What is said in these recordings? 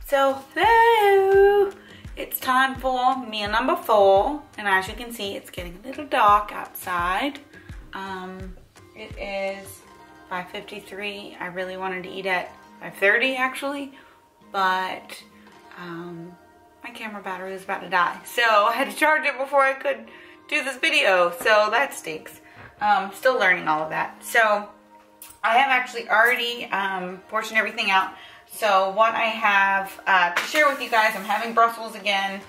So, hello! It's time for meal number 4, and as you can see, it's getting a little dark outside. It is 5:53. I really wanted to eat at 5:30 actually, but my camera battery was about to die, so I had to charge it before I could do this video, so that stinks. Still learning all of that. So I have actually already portioned everything out. So what I have to share with you guys, I'm having Brussels again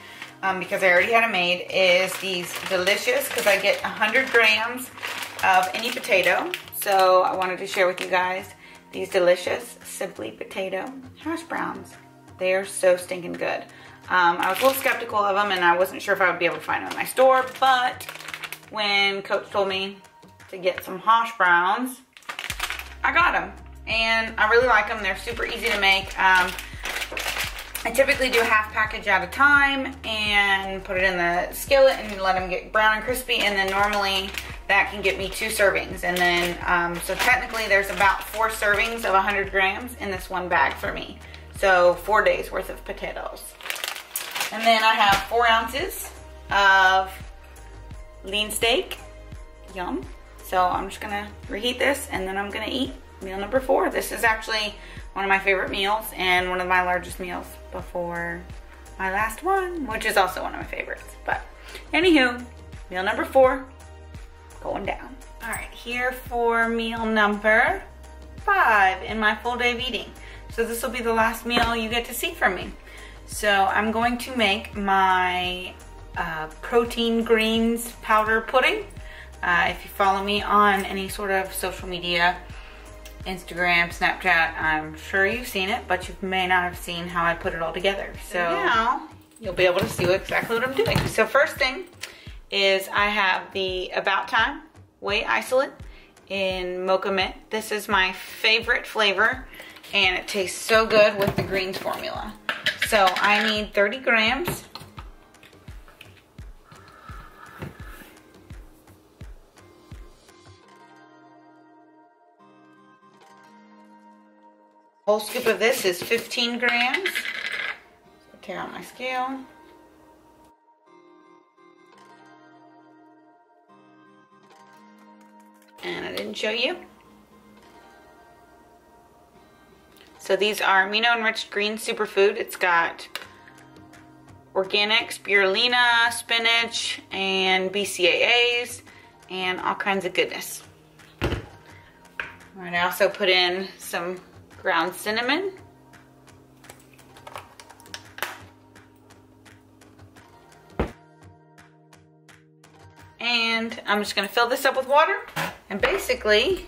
because I already had it made, is these delicious, because I get 100 grams of any potato. So I wanted to share with you guys these delicious Simply Potato hash browns. They are so stinking good. I was a little skeptical of them and I wasn't sure if I would be able to find them in my store, but when Coach told me to get some hash browns, I got them. And I really like them. They're super easy to make. I typically do a half package at a time and put it in the skillet and let them get brown and crispy, and then normally that can get me 2 servings. And then, so technically there's about 4 servings of 100 grams in this one bag for me. So 4 days worth of potatoes. And then I have 4 ounces of lean steak. Yum. So I'm just gonna reheat this and then I'm gonna eat meal number 4. This is actually one of my favorite meals and one of my largest meals before my last one, which is also one of my favorites. But anywho, meal number 4 going down. All right, here for meal number 5 in my full day of eating. So this will be the last meal you get to see from me. So I'm going to make my protein greens powder pudding. If you follow me on any sort of social media, Instagram, Snapchat, I'm sure you've seen it, but you may not have seen how I put it all together. So now you'll be able to see exactly what I'm doing. So first thing is I have the About Time Whey Isolate in Mocha Mint. This is my favorite flavor and it tastes so good with the greens formula. So I need 30 grams. Whole scoop of this is 15 grams. So tear out my scale. And I didn't show you. So these are amino enriched green superfood. It's got organic spirulina, spinach, and BCAAs, and all kinds of goodness. All right, I also put in some ground cinnamon. And I'm just gonna fill this up with water. And basically,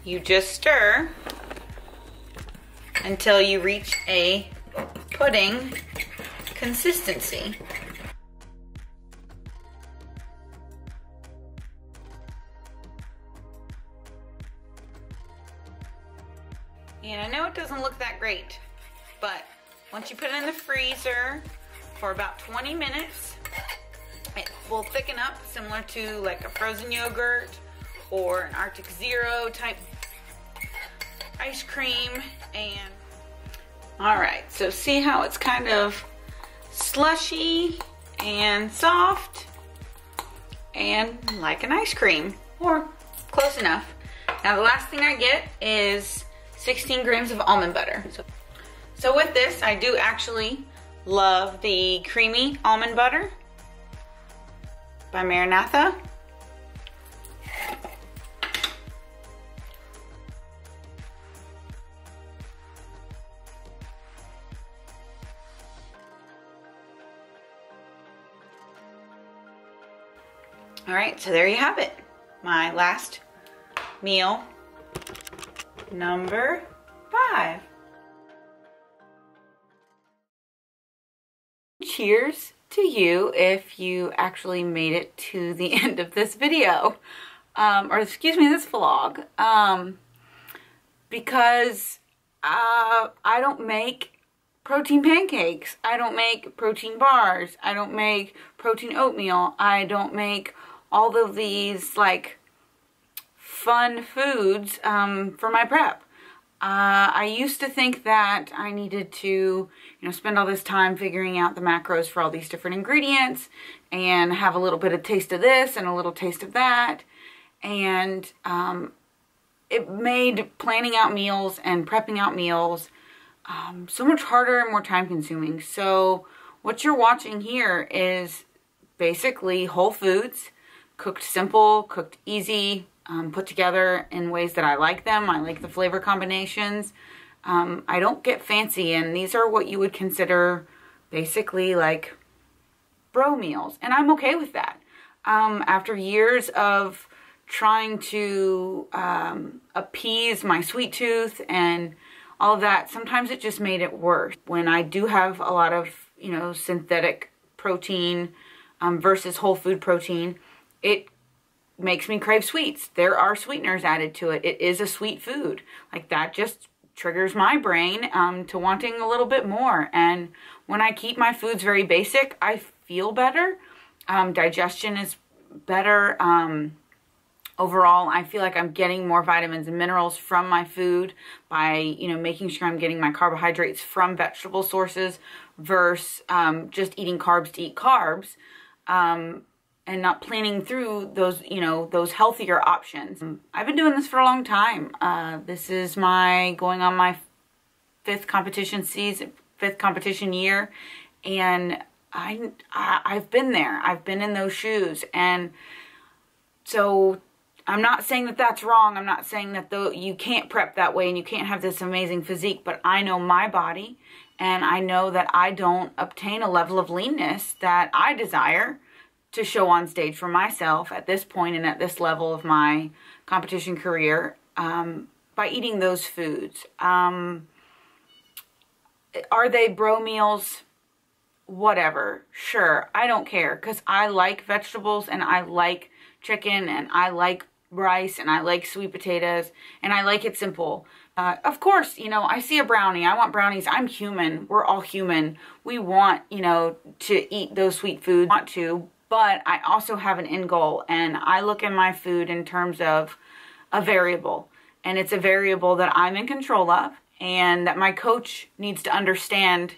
you just stir until you reach a pudding consistency. And I know it doesn't look that great, but once you put it in the freezer for about 20 minutes, it will thicken up similar to like a frozen yogurt or an Arctic Zero type ice cream. And all right, so see how it's kind of slushy and soft and like an ice cream, or close enough. Now the last thing I get is 16 grams of almond butter. So with this, I do actually love the creamy almond butter by Maranatha. All right, so there you have it. My last meal, number 5. Cheers to you if you actually made it to the end of this video, or excuse me, this vlog, because I don't make protein pancakes, I don't make protein bars, I don't make protein oatmeal, I don't make all of these like fun foods for my prep. I used to think that I needed to, spend all this time figuring out the macros for all these different ingredients and have a little bit of taste of this and a little taste of that. And it made planning out meals and prepping out meals so much harder and more time consuming. So what you're watching here is basically whole foods, cooked simple, cooked easy, put together in ways that I like them. I like the flavor combinations. I don't get fancy, and these are what you would consider basically like bro meals, and I'm okay with that. After years of trying to appease my sweet tooth and all of that, sometimes it just made it worse. When I do have a lot of, synthetic protein versus whole food protein, it makes me crave sweets. There are sweeteners added to it. It is a sweet food. Like, that just triggers my brain to wanting a little bit more. And when I keep my foods very basic, I feel better. Digestion is better. Overall, I feel like I'm getting more vitamins and minerals from my food by, making sure I'm getting my carbohydrates from vegetable sources versus just eating carbs to eat carbs. And not planning through those, those healthier options. I've been doing this for a long time. This is going on my fifth competition year, and I've been there. I've been in those shoes, and so I'm not saying that that's wrong. I'm not saying that you can't prep that way and you can't have this amazing physique, but I know my body, and I know that I don't obtain a level of leanness that I desire to show on stage for myself at this point and at this level of my competition career by eating those foods. Are they bro meals? Whatever. Sure, I don't care, because I like vegetables and I like chicken and I like rice and I like sweet potatoes and I like it simple. Of course, I see a brownie. I want brownies. I'm human. We're all human. We want, to eat those sweet foods. Want to. But I also have an end goal, and I look at my food in terms of a variable, and it's a variable that I'm in control of, and that my coach needs to understand,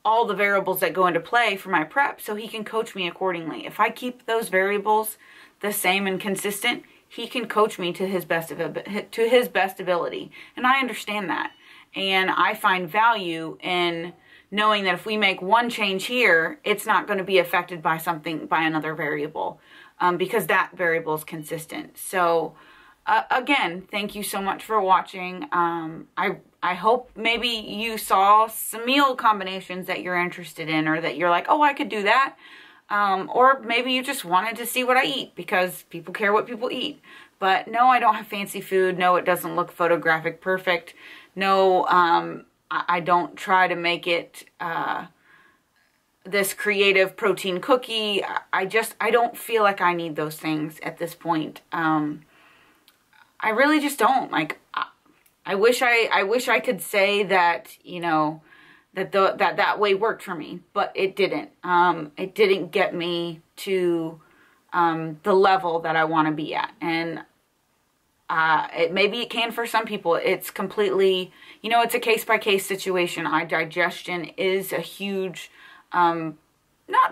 all the variables that go into play for my prep, so he can coach me accordingly. If I keep those variables the same and consistent, he can coach me to his best ability, and I understand that, and I find value in knowing that if we make one change here, it's not going to be affected by another variable, because that variable is consistent. So again, thank you so much for watching. I hope maybe you saw some meal combinations that you're interested in, or that you're like, oh, I could do that. Or maybe you just wanted to see what I eat, because people care what people eat. But no, I don't have fancy food. No, it doesn't look photographic perfect. No, I don't try to make it this creative protein cookie. I don't feel like I need those things at this point. I really just don't. Like, I wish I could say that, that way worked for me, but it didn't. It didn't get me to the level that I want to be at. And maybe it can for some people. It's completely, it's a case-by-case situation. Digestion is a huge, not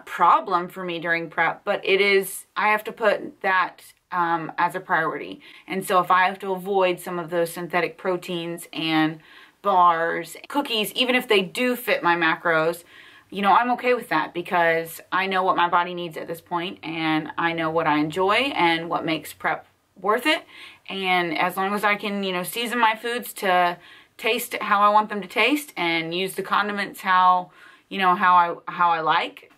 problem for me during prep, but I have to put that as a priority. And so if I have to avoid some of those synthetic proteins and bars, cookies, even if they do fit my macros, I'm okay with that, because I know what my body needs at this point, and I know what I enjoy and what makes prep worth it. And as long as I can, season my foods to taste how I want them to taste, and use the condiments how I like,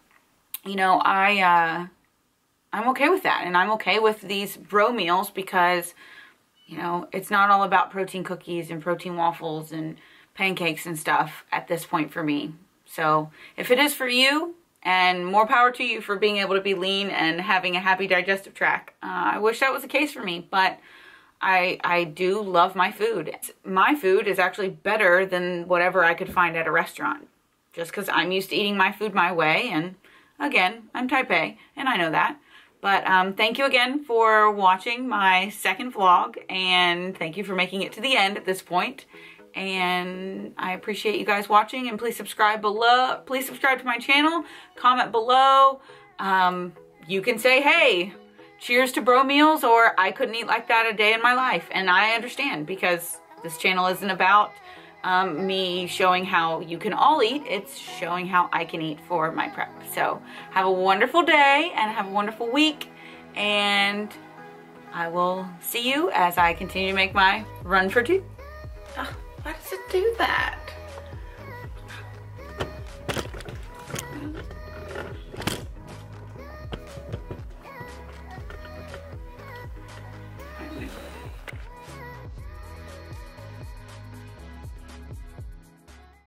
I'm okay with that. And I'm okay with these bro meals, because, it's not all about protein cookies and protein waffles and pancakes and stuff at this point for me. So if it is for you, and more power to you for being able to be lean and having a happy digestive tract. I wish that was the case for me, but I do love my food. My food is actually better than whatever I could find at a restaurant, just because I'm used to eating my food my way. And again, I'm type A, and I know that. But thank you again for watching my second vlog, and thank you for making it to the end at this point. And I appreciate you guys watching, and please subscribe below. Please subscribe to my channel, comment below. You can say, hey, cheers to bro meals, or I couldn't eat like that a day in my life. And I understand, because this channel isn't about me showing how you can all eat. It's showing how I can eat for my prep. So have a wonderful day and have a wonderful week, and I will see you as I continue to make my run for two. Oh, why does it do that?